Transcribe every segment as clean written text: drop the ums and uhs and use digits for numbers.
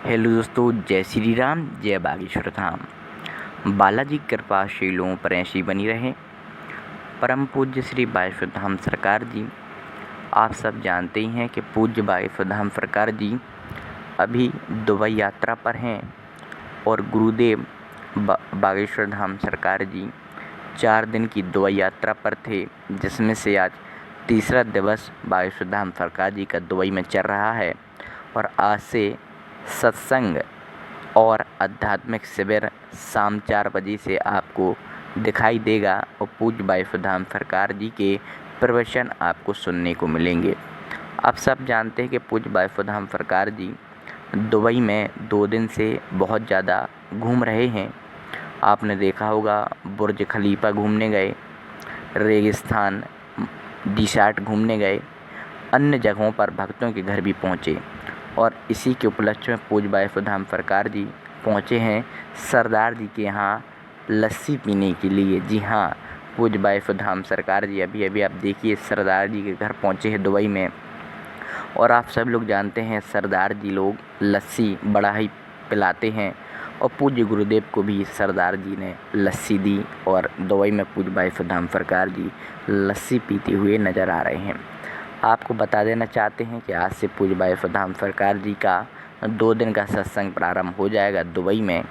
Hello दोस्तों, जय श्री राम, जय बागेश्वर धाम। बालाजी की कृपा शीलों पर ऐसी बनी रहे। परम पूज्य श्री बागेश्वर धाम सरकार जी, आप सब जानते ही हैं कि पूज्य बागेश्वर धाम सरकार जी अभी दुबई यात्रा पर हैं और गुरुदेव बागेश्वर धाम सरकार जी 4 दिन की दुबई यात्रा पर थे, जिसमें से आज तीसरा दिवस बागेश्वर धाम सरकार जी का दुबई में चल रहा है। और आज से सत्संग और आध्यात्मिक शिविर शाम 4 बजे से आपको दिखाई देगा और पूज्य बागेश्वर धाम सरकार जी के प्रवचन आपको सुनने को मिलेंगे। आप सब जानते हैं कि पूज्य बागेश्वर धाम सरकार जी दुबई में 2 दिन से बहुत ज़्यादा घूम रहे हैं। आपने देखा होगा, बुर्ज खलीफा घूमने गए, रेगिस्तान रिसॉर्ट घूमने गए, अन्य जगहों पर भक्तों के घर भी पहुँचे। और इसी के उपलक्ष्य में पूज्य बागेश्वर धाम सरकार जी पहुँचे हैं सरदार जी के यहाँ लस्सी पीने के लिए। जी हाँ, पूज्य बागेश्वर धाम सरकार जी अभी आप देखिए सरदार जी के घर पहुँचे हैं दुबई में। और आप सब लोग जानते हैं सरदार जी लोग लस्सी बड़ा ही पिलाते हैं और पूज्य गुरुदेव को भी सरदार जी ने लस्सी दी और दुबई में पूज्य बागेश्वर धाम सरकार जी लस्सी पीते हुए नज़र आ रहे हैं। आपको बता देना चाहते हैं कि आज से पूज्य बागेश्वर धाम सरकार जी का 2 दिन का सत्संग प्रारंभ हो जाएगा दुबई में।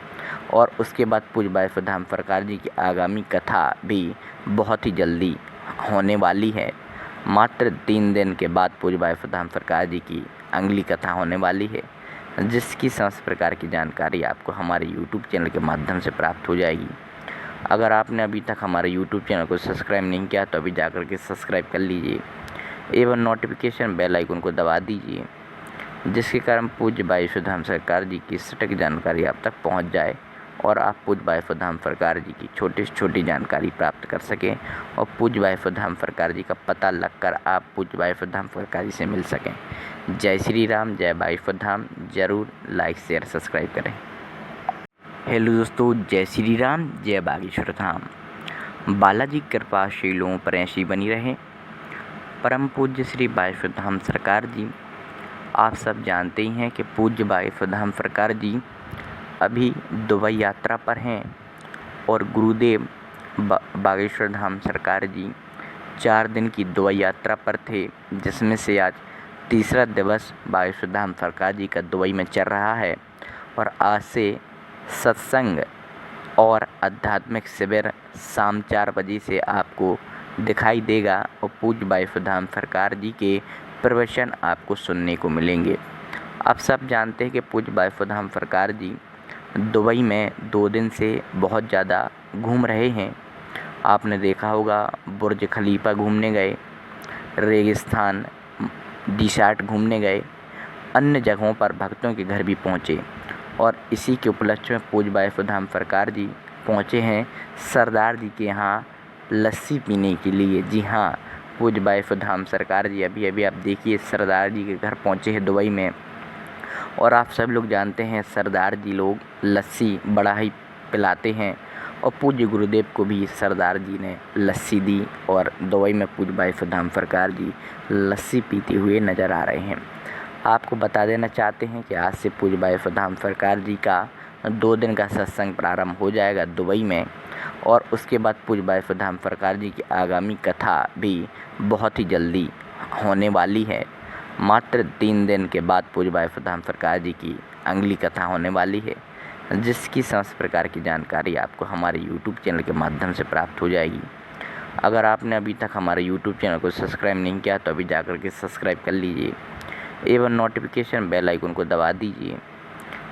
और उसके बाद पूज्य बागेश्वर धाम सरकार जी की आगामी कथा भी बहुत ही जल्दी होने वाली है। मात्र 3 दिन के बाद पूज्य बागेश्वर धाम सरकार जी की अगली कथा होने वाली है, जिसकी समस्त प्रकार की जानकारी आपको हमारे यूट्यूब चैनल के माध्यम से प्राप्त हो जाएगी। अगर आपने अभी तक हमारे यूट्यूब चैनल को सब्सक्राइब नहीं किया तो अभी जाकर के सब्सक्राइब कर लीजिए एवं नोटिफिकेशन बेल आइकन को दबा दीजिए, जिसके कारण पूज्य बागेश्वर धाम सरकार जी की सटीक जानकारी आप तक पहुंच जाए और आप पूज्य बागेश्वर धाम सरकार जी की छोटी से छोटी जानकारी प्राप्त कर सकें और पूज्य बागेश्वर धाम सरकार जी का पता लगकर आप पूज्य बागेश्वर धाम सरकार जी से मिल सकें। जय श्री राम, जय बागेश्वर धाम। ज़रूर लाइक शेयर सब्सक्राइब करें। हेलो दोस्तों, जय श्री राम, जय बागेश्वर धाम। बालाजी की कृपा शीलों पर ऐसी बनी रहे। परम पूज्य श्री बागेश्वर धाम सरकार जी, आप सब जानते ही हैं कि पूज्य बागेश्वर धाम सरकार जी अभी दुबई यात्रा पर हैं और गुरुदेव बागेश्वर धाम सरकार जी 4 दिन की दुबई यात्रा पर थे, जिसमें से आज तीसरा दिवस बागेश्वर धाम सरकार जी का दुबई में चल रहा है। और आज से सत्संग और आध्यात्मिक शिविर शाम 4 बजे से आपको दिखाई देगा और पूज्य बागेश्वर धाम सरकार जी के प्रवचन आपको सुनने को मिलेंगे। आप सब जानते हैं कि पूज्य बागेश्वर धाम सरकार जी दुबई में 2 दिन से बहुत ज़्यादा घूम रहे हैं। आपने देखा होगा, बुर्ज खलीफा घूमने गए, रेगिस्तान रिसॉर्ट घूमने गए, अन्य जगहों पर भक्तों के घर भी पहुँचे। और इसी के उपलक्ष्य में पूज्य बागेश्वर धाम सरकार जी पहुँचे हैं सरदार जी के यहाँ लस्सी पीने के लिए। जी हाँ, पूज्य बागेश्वर धाम सरकार जी अभी आप देखिए सरदार जी के घर पहुँचे हैं दुबई में। और आप सब लोग जानते हैं सरदार जी लोग लस्सी बड़ा ही पिलाते हैं और पूज्य गुरुदेव को भी सरदार जी ने लस्सी दी और दुबई में पूज्य बागेश्वर धाम सरकार जी लस्सी पीते हुए नज़र आ रहे हैं। आपको बता देना चाहते हैं कि आज से पूज्य बागेश्वर धाम सरकार जी का 2 दिन का सत्संग प्रारंभ हो जाएगा दुबई में। और उसके बाद पूज्य बागेश्वर धाम सरकार जी की आगामी कथा भी बहुत ही जल्दी होने वाली है। मात्र 3 दिन के बाद पूज्य बागेश्वर धाम सरकार जी की अगली कथा होने वाली है, जिसकी समस्त प्रकार की जानकारी आपको हमारे यूट्यूब चैनल के माध्यम से प्राप्त हो जाएगी। अगर आपने अभी तक हमारे यूट्यूब चैनल को सब्सक्राइब नहीं किया तो अभी जाकर के सब्सक्राइब कर लीजिए एवं नोटिफिकेशन बेल आइकन को दबा दीजिए,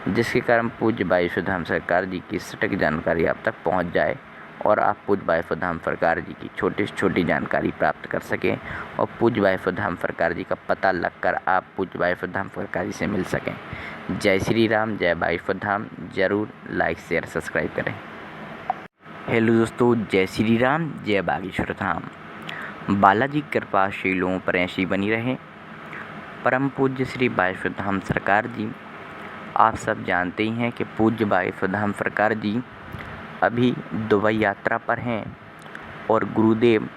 जिसके कारण पूज्य बागेश्वर धाम सरकार जी की सटीक जानकारी आप तक पहुंच जाए और आप पूज्य बागेश्वर धाम सरकार जी की छोटी से छोटी जानकारी प्राप्त कर सकें और पूज्य बागेश्वर धाम सरकार जी का पता लगकर आप पूज्य बागेश्वर धाम सरकार जी से मिल सकें। जय श्री राम, जय बागेश्वर धाम। ज़रूर लाइक शेयर सब्सक्राइब करें। हेलो दोस्तों, जय श्री राम, जय बागेश्वर धाम। बालाजी की कृपा शीलों पर ऐसी बनी रहे। परम पूज्य श्री बागेश्वर धाम सरकार जी, आप सब जानते ही हैं कि पूज्य बागेश्वर धाम सरकार जी अभी दुबई यात्रा पर हैं और गुरुदेव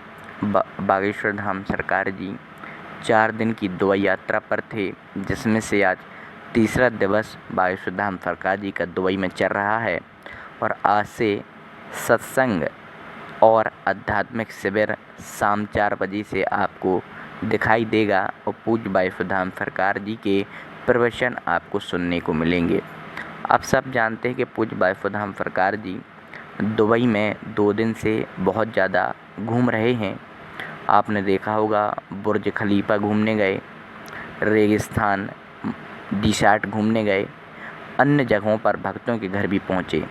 बागेश्वर धाम सरकार जी 4 दिन की दुबई यात्रा पर थे, जिसमें से आज तीसरा दिवस बागेश्वर धाम सरकार जी का दुबई में चल रहा है और आज से सत्संग और आध्यात्मिक शिविर शाम 4 बजे से आपको दिखाई देगा और पूज्य बागेश्वर धाम सरकार जी के प्रवचन आपको सुनने को मिलेंगे। आप सब जानते हैं कि पूज्य बागेश्वर धाम सरकार जी दुबई में 2 दिन से बहुत ज़्यादा घूम रहे हैं। आपने देखा होगा बुर्ज खलीफा घूमने गए, रेगिस्तान रिसॉर्ट घूमने गए, अन्य जगहों पर भक्तों के घर भी पहुँचे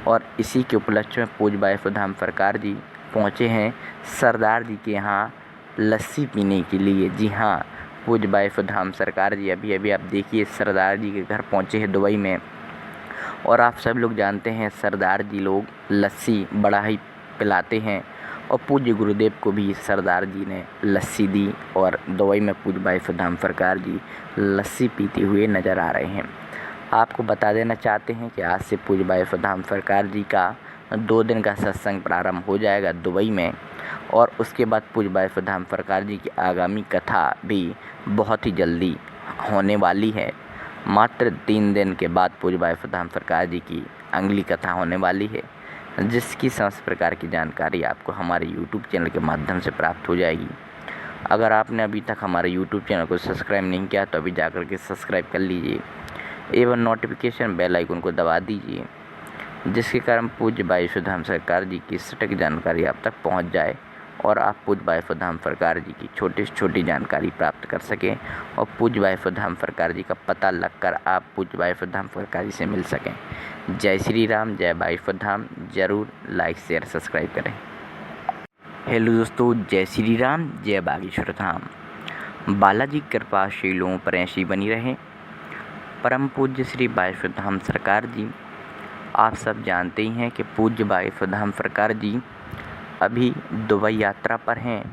और इसी के उपलक्ष्य में पूज्य बागेश्वर धाम सरकार जी पहुँचे हैं सरदार जी के यहाँ लस्सी पीने के लिए। जी हाँ, पूज्य बागेश्वर धाम सरकार जी अभी आप देखिए सरदार जी के घर पहुँचे हैं दुबई में। और आप सब लोग जानते हैं सरदार जी लोग लस्सी बड़ा ही पिलाते हैं और पूज्य गुरुदेव को भी सरदार जी ने लस्सी दी और दुबई में पूज्य बागेश्वर धाम सरकार जी लस्सी पीते हुए नज़र आ रहे हैं। आपको बता देना चाहते हैं कि आज से पूज्य बागेश्वर धाम सरकार जी का 2 दिन का सत्संग प्रारंभ हो जाएगा दुबई में और उसके बाद पूज्य बागेश्वर धाम सरकार जी की आगामी कथा भी बहुत ही जल्दी होने वाली है। मात्र 3 दिन के बाद पूज्य बागेश्वर धाम सरकार जी की अगली कथा होने वाली है, जिसकी समस्त प्रकार की जानकारी आपको हमारे YouTube चैनल के माध्यम से प्राप्त हो जाएगी। अगर आपने अभी तक हमारे YouTube चैनल को सब्सक्राइब नहीं किया तो अभी जाकर के सब्सक्राइब कर लीजिए एवं नोटिफिकेशन बेल आइकन को दबा दीजिए, जिसके कारण पूज्य बागेश्वर धाम सरकार जी की सटीक जानकारी आप तक पहुंच जाए और आप पूज्य बागेश्वर धाम सरकार जी की छोटी से छोटी जानकारी प्राप्त कर सकें और पूज्य बागेश्वर धाम सरकार जी का पता लगकर आप पूज्य बागेश्वर धाम सरकार जी से मिल सकें। जय श्री राम, जय बागेश्वर धाम। ज़रूर लाइक शेयर सब्सक्राइब करें। हेलो दोस्तों, जय श्री राम, जय बागेश्वर धाम। बालाजी की कृपा शीलों पर ऐसी बनी रहे। परम पूज्य श्री बागेश्वर धाम सरकार जी, आप सब जानते ही हैं कि पूज्य बागेश्वर धाम सरकार जी अभी दुबई यात्रा पर हैं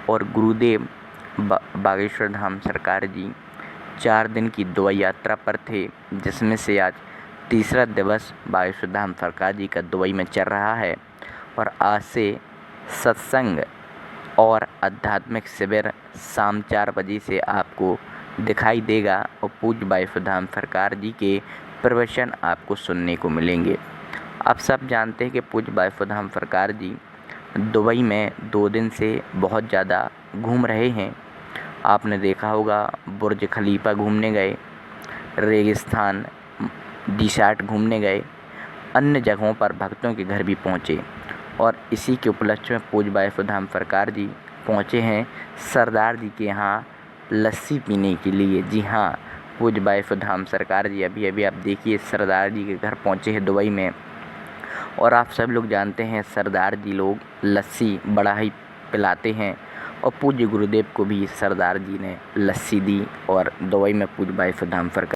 और गुरुदेव बागेश्वर धाम सरकार जी 4 दिन की दुबई यात्रा पर थे, जिसमें से आज तीसरा दिवस बागेश्वर धाम सरकार जी का दुबई में चल रहा है और आज से सत्संग और आध्यात्मिक शिविर शाम 4 बजे से आपको दिखाई देगा और पूज्य बागेश्वर धाम सरकार जी के प्रवचन आपको सुनने को मिलेंगे। आप सब जानते हैं कि पूज्य बागेश्वर धाम सरकार जी दुबई में 2 दिन से बहुत ज़्यादा घूम रहे हैं। आपने देखा होगा बुर्ज खलीफा घूमने गए, रेगिस्तान रिसॉर्ट घूमने गए, अन्य जगहों पर भक्तों के घर भी पहुँचे और इसी के उपलक्ष्य में पूज्य बागेश्वर धाम सरकार जी पहुँचे हैं सरदार जी के यहाँ लस्सी पीने के लिए। जी हाँ, पूज्य बागेश्वर धाम सरकार जी अभी आप देखिए सरदार जी के घर पहुँचे हैं दुबई में और आप सब लोग जानते हैं सरदार जी लोग लस्सी बड़ा ही पिलाते हैं और पूज्य गुरुदेव को भी सरदार जी ने लस्सी दी और दुबई में पूज्य बागेश्वर धाम सरकार